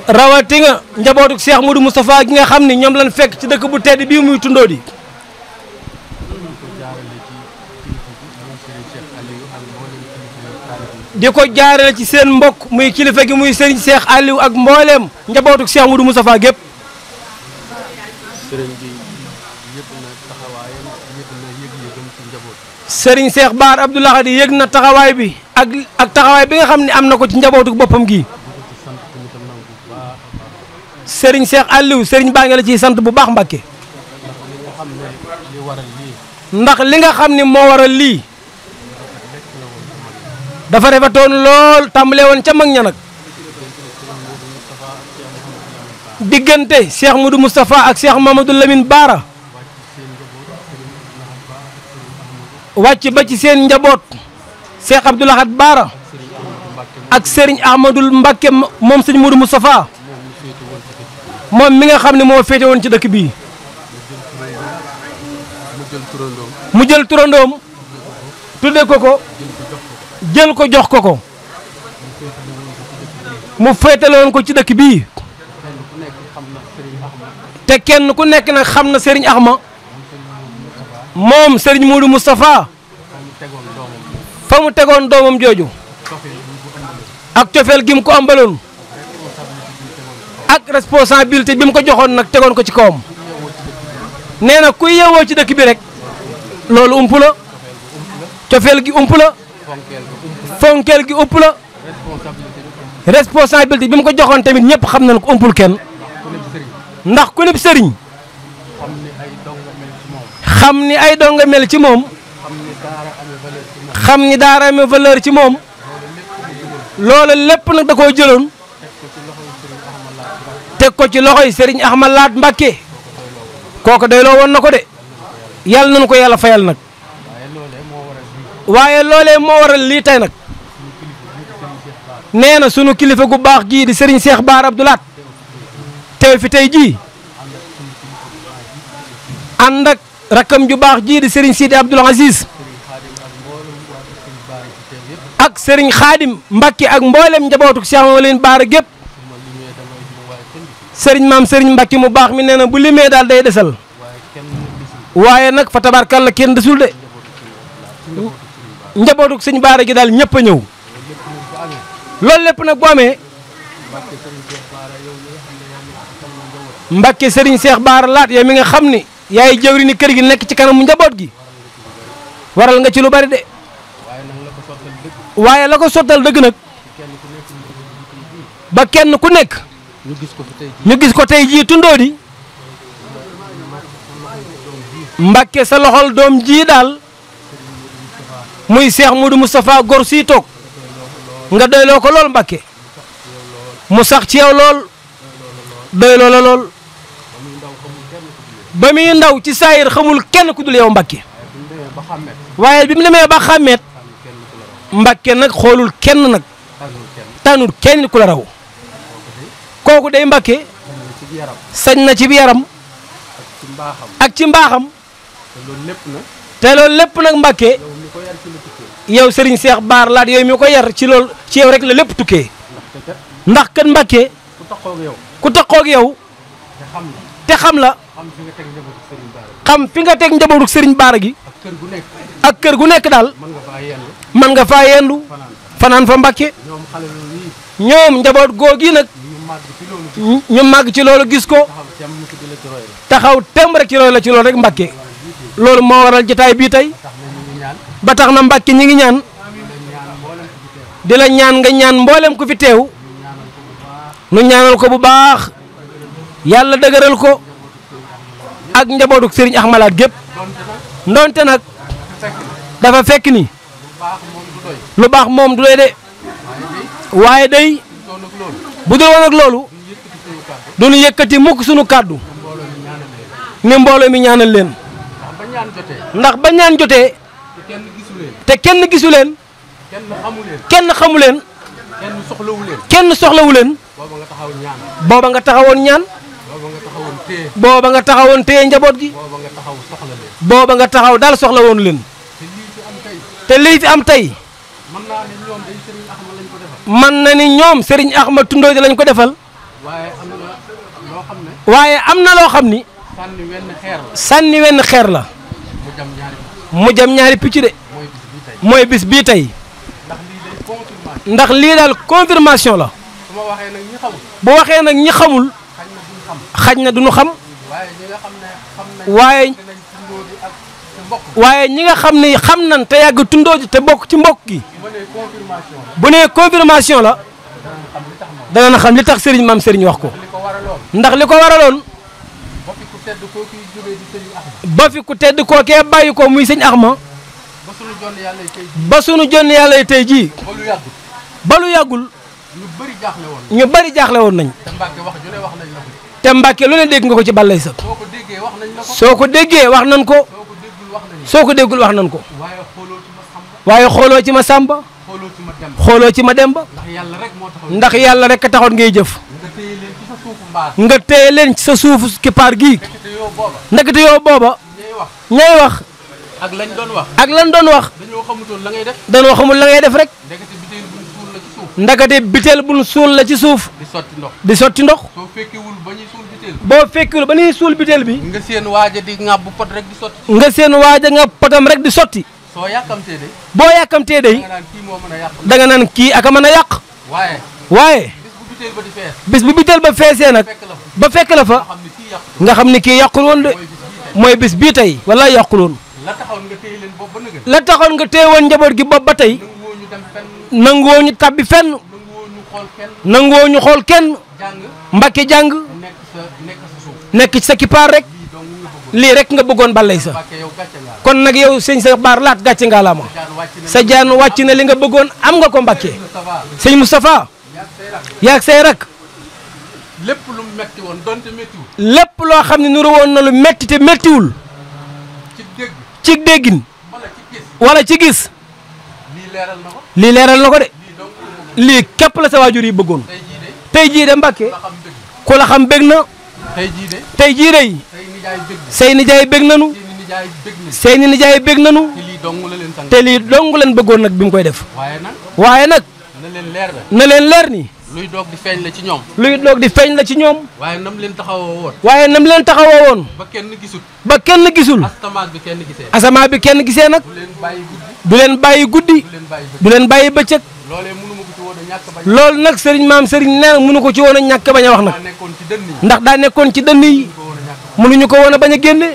rawati nga njabootu Cheikh Modou Moustapha gi nga xam ni ñoom lañ fekk ci dëkk bu tedd bii muy Tundóodi di ko jaarale ci seen mbokk muy kilifa gi muy Serigne Cheikh Aliou ak mbooleem njabootu Cheikh Modou Moustapha gépp Serigne Cheikh Bara Abdou Lahad yëg na taxawaay bi ak taxawaay bi nga xam ne am na ko ci njabootu boppam gi Serigne Cheikh Aliou Serigne baa ngi la ciy sant bu baax Mbàkke ndax li nga xam ni moo waral lii dafa rafetoon lool tàmbale woon ca mag ña nag diggante Cheikh Modou Moustapha ak Cheikh Mamadou Lamine Bara wàcc ba ci seen njaboot Cheikh Abdou Lahad Bara ak Serigne Ahmadou Mbacké moom Serigne Modou Moustapha moom mi nga xam ne moo féete woon ci dëkk bii mu jël turandoom tudde ko jël ko jox ko mu féetaloon ko ci dëkk bii te kenn ku nekk nag xam na Serigne Axma moom Serigne Modou Moustapha fa mu tegoon doomam jooju ak cofeel gi mu ko ambaloon ak responsabilité bi mu ko joxoon nag tegoon ko ci kawam nee na kuy yeewoo ci dëkk bi rek loolu ump la cofeel gi ump la fonkeel gi ump la responsabilité bi mu ko joxoon tamit ñëpp xam nañ ko umpul kenn ndax ku nib sëriñ xam ni ay donga mel ci moom xam ni daara amee valeur ci moom loolu lépp nag da koo jëloon teg ko ci loxoy Serigne Axma Laat Mbàkke kooku doyloo woon na ko de yàlla nañu ko yàlla fayal nag waaye loolee moo waral lii tey nag nee na sunu kilifa gu baax gii di Serigne Cheikh Bara Abdou Lahad teew fi tey jii ànd ak rakkam ju baax jii di Serigne Sidi Abdoul Aziz ak Serigne Khadim Mbacke ak mboolem njabootu Cheikh Mamadou Bara gépp Serigne maam Serigne Mbacke mu baax mi nee na bu limee daal day desal waaye nag fa tabarkalla kenn desul de njabootu Sëñ Bara gi daal ñëpp a ñëw loolu lépp nag bu amee Mbacke Serigne Cheikh Bara Laat yow mi nga xam ni yaay jëwri ni kër gi nekk ci kanamu njaboot gi waral nga ci lu bari de waaye la ko sottal dëgg nag ba kenn ku nekk ñu gis ko tey jii Tundóodi Mbàkke sa loxol doom ji daal muy Cheikh Modou Moustapha gor sii toog nga doyloo ko lool Mbàkke mu sax ci yow lool doyloo la lool ba muy ndaw ci saayir xamul kenn ku dul yow Mbàkke waaye bi mu demee ba xàmmeet Mbàkke nag xoolul kenn nag tànnul kenn ku la raw kooku day Mbàkke sañ na ci bi yaram ak ci mbaaxam te loolu lépp nag Mbàkke yow Serigne Cheikh Bara Laat yow mi ko yar ci loolu ci yow rek la lépp tukkee ndax kat Mbàkke ku taxoog yow te xam la xam fi nga teg njabootu Serigne Bara gi ak kër gu nekk daal mën nga faa yendu fanaan fa Mbàkke ñoom njaboot googi nag ñu màgg ci loolu gis ko taxaw temb rek ci loolu la ci loolu rek Mbàkke loolu moo waral jotaay bii tey ba tax na Mbàkke ñi ngi ñaan di la ñaan nga ñaan mboolem ku fi teew nu ñaanal ko bu baax yàlla dëgëral ko ak njabootu Serigne Axma Laat gépp ndonte nag dafa fekk ni lu baax moom du doy de waaye day bu dul woon ak loolu du ñu yëkkati mukk sunu kàddu ni mbooloo mi ñaanal leen ndax ba ñaan jotee te kenn gisu leen kenn xamu leen kenn soxlawu leen booba nga taxawoon ñaan. booba nga taxawoon téye njaboot gi. booba nga taxaw daal soxla woon leen. te lii fi am tey. mën na ni ñoom Serigne Axma Tundóodi lañ ko defal. waaye am na loo xam ni. sànni wenn xeer la. mu jam ñaari picc de. mooy bis bii tey. ndax lii daal confirmation la. bu waxee nag ñi xamul. xaj na duñu xam. waaye ñi nga xam ne xam nan te yàgg Tundóodi te bokk ci mbokk gi. bu nee confirmation la. dana xam li tax Serigne maam Serigne wax ko. ndax li ko waraloon. ba fi ku tedd kookee bàyyi ko muy sëñ Axma. ba sunu jonn yàlla tey jii. ba lu yàggul. ñu bari jaaxle woon nañ. te Mbàkke lu ne dégg nga ko ci Balla Aïssa. soo ko déggee wax nañ ko. soo ko déggul wax nañ ko. waaye xooloo ci ma Samba. xooloo ci ma Demba. ndax yàlla rek a taxoon ngay jëf. nga téye leen ci sa suufu kippaar gii. ndekete yoo booba. ñay wax. ak lañ doon wax. ak lañ doon wax. dañoo xamutoon la ngay def. dañoo xamul la ngay def rek. ndekete biteel buñ suul la ci suuf. di sotti ndox. di sotti ndox. soo fekkewul ba ñuy suul biteel. boo fekkewul ba ñuy suul biteel bi. nga seen waaja di ŋàbb pot rek di sotti. nga seen waaja nga potam rek di sotti. soo yàkkamtee de. boo yàkkamtee de. da nga naan kii aka mën a yàq. waaye. bis bu biteel ba feesee nag. ba fekk la fa. nga xam ni kii yàqul woon de. mooy bis bii tey wala yàqul woon. la taxoon nga téye woon njaboot gi bopp ba tey. nanguwoo ñu tabbi fenn. nanguwoo ñu xool kenn. Mbàkke jàng. nekk ci sa kippaar rek. lii rek nga bëggoon Balla Aïssa. kon nag yow sëñ Cheikh Bara Laat gàcce ngaalaama. sa jaan wàcc na li nga bëggoon am nga ko Mbàkke. sëñ Moustapha. yaag say rak. lépp lu metti woon donte mettiwul. lépp loo xam ne nuru woon na lu metti te mettiwul. ci déggin. wala ci gis. lii leeral na ko de. lii képp la sa waajur yi bëggoon. tey jii de Mbàkke. ku la xam bég na. tey jii de. say nijaay bég nanu. seeni nijaay bég nanu. te lii dong leen bëggoon nag bi mu koy def. waaye nag. na leen leer ni. luy doog di feeñ la ci ñoom. luy doog di feeñ la ci ñoom. waaye nam leen taxawoo woon. waaye nam leen taxawoo woon. ba kenn gisul. ba kenn gisul. asamaan bi kenn gisee. asamaan bi kenn gisee nag. du leen bàyyi guddi. du leen bàyyi bëccëg. loolee mënu ma ko ci woon a ñàkk bañ. loolu nag sëriñ maam sëriñ nee na mënu ko ci woon a ñàkk bañ a wax nag. ndax daa nekkoon ci dënn yi. mënuñu ko woon a bañ a génne.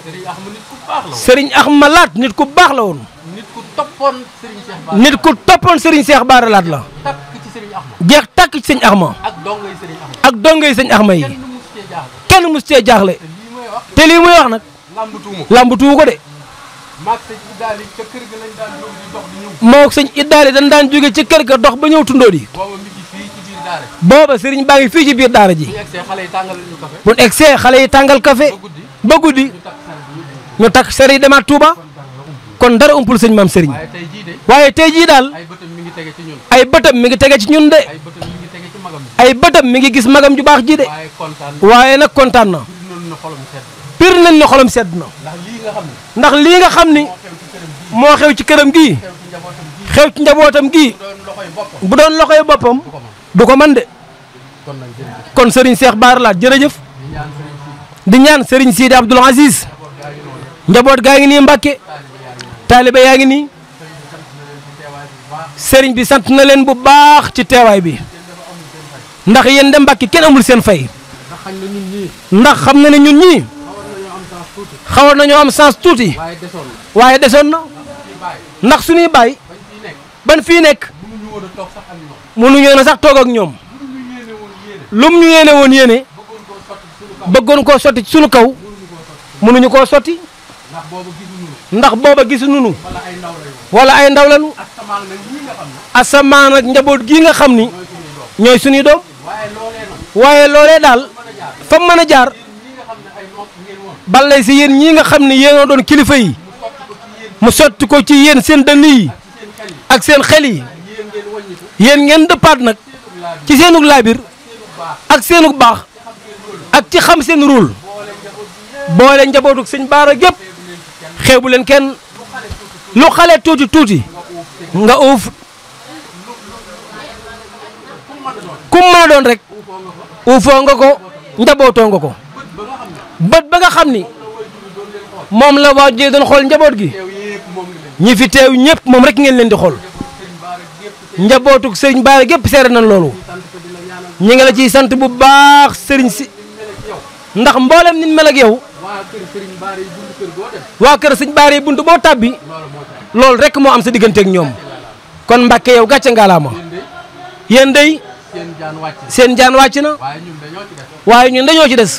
sëriñ Axma Laat nit ku baax la woon. nit ku toppoon sëriñ Cheikh Bara. nit ku toppoon sëriñ Cheikh Bara Laat la. jeex tàkk ci sëñ Axma. ak dongay sëñ Axma yi. kenn mus cee jaaxle. te lii muy wax nag. lambatuwu ko de. moo sëñ Iddaali dañ daan jóge ci kër ga dox ba ñëw Tundóodi. booba sëriñ baa ngi fii ci biir daara ji. bu egsee xale yi tàngal café ba guddi. ñu takk sëriñ demaat Touba. kon dara umpul sëñ maam sëriñ. waaye tey jii daal. ay bëtam mi ngi tege ci ñun de. ay bëtam mi ngi gis magam ju baax ji de. waaye nag kontaan na. pir nañ ne xolam sedd na. ndax lii nga xam ni. moo xew ci këram gii. xew ci njabootam gii. bu doon loxoy boppam. du ko man de. kon Serigne Cheikh Bara Laat jërëjëf. di ñaan Serigne Sidi Abdoul Aziz. njaboot gaa ngi nii Mbàkke. taalibe yaa ngi nii. Serigne bi sant na leen bu baax ci teewaay bi. ndax yéen de Mbàkke kenn amul seen fay. ndax xam na ne ñun ñii. xawoon nañoo am sens tuuti. waaye desoon na. ndax suñuy baay. ban fii nekk. mënuñu woon a sax toog ak ñoom. lum ñu yéene woon yéene. bëggoon koo sotti ci suñu kaw. mënuñu koo sotti. ndax booba gisuñu. wala ay ndaw lañu. asamaan ak njaboot gii nga xam ni. ñooy suñuy doom. waaye loolee daal. fa mën a jaar. Balla si yéen ñii nga xam ne yéenoo doon kilifa yi. mu sotti ko ci yéen seen dënn yi. ak seen xel yi. yéen ngeen dëppaat nag. ci seenug laabir. ak seenu baax ak ci xam seen rôle boole njabootu sëñ Baara gépp xeebu leen kenn lu xale tuuti tuuti nga uuf kum mën a doon rek uufoo nga ko njabootoo nga ko bët ba nga xam ni moom la waa ji doon xool njaboot gi ñi fi teew ñëpp moom rek ngeen leen di xool njabootu sëriñ Baara gépp seere nañ loolu ñi nga la ciy sant bu baax sëriñ si ndax mboolem nit mel ak yow waa kër sëriñ Baara yi buntu boo tàbbi loolu rek moo am sa digganteeg ñoom kon Mbàkke yow gàcce ngalaama yéen day seen jaan wàcc na waaye ñun dañoo ci des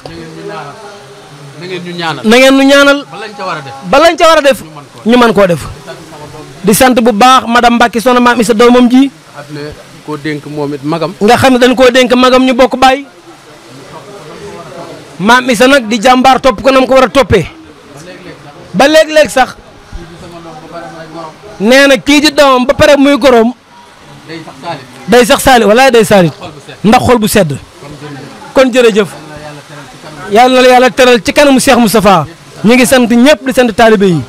na ngeen ñu ñaanal ba lañ ca war a def ñu mën koo def di sant bu baax madame Mbacke soxna maam Issa doomam ji koo dénk moom it magam nga xam ne dañ koo dénk magam ñu bokk bàyyi maam Issa nag di jàmbaar topp ko nam ko war a toppee ba léeg-léeg sax nee na kii di doomam ba pare muy goroom day sax saali walaay day saalit ndax xol bu sedd kon jërëjëf yàlla na la yàlla teral ci kanamu Cheikh Moustapha ñu ngi sant ñëpp di sant taalibe yi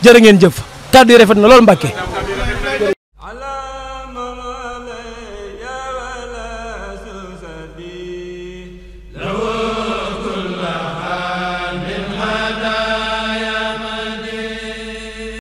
jërë ngeen jëf kàddu yi rafet na loolu Mbacke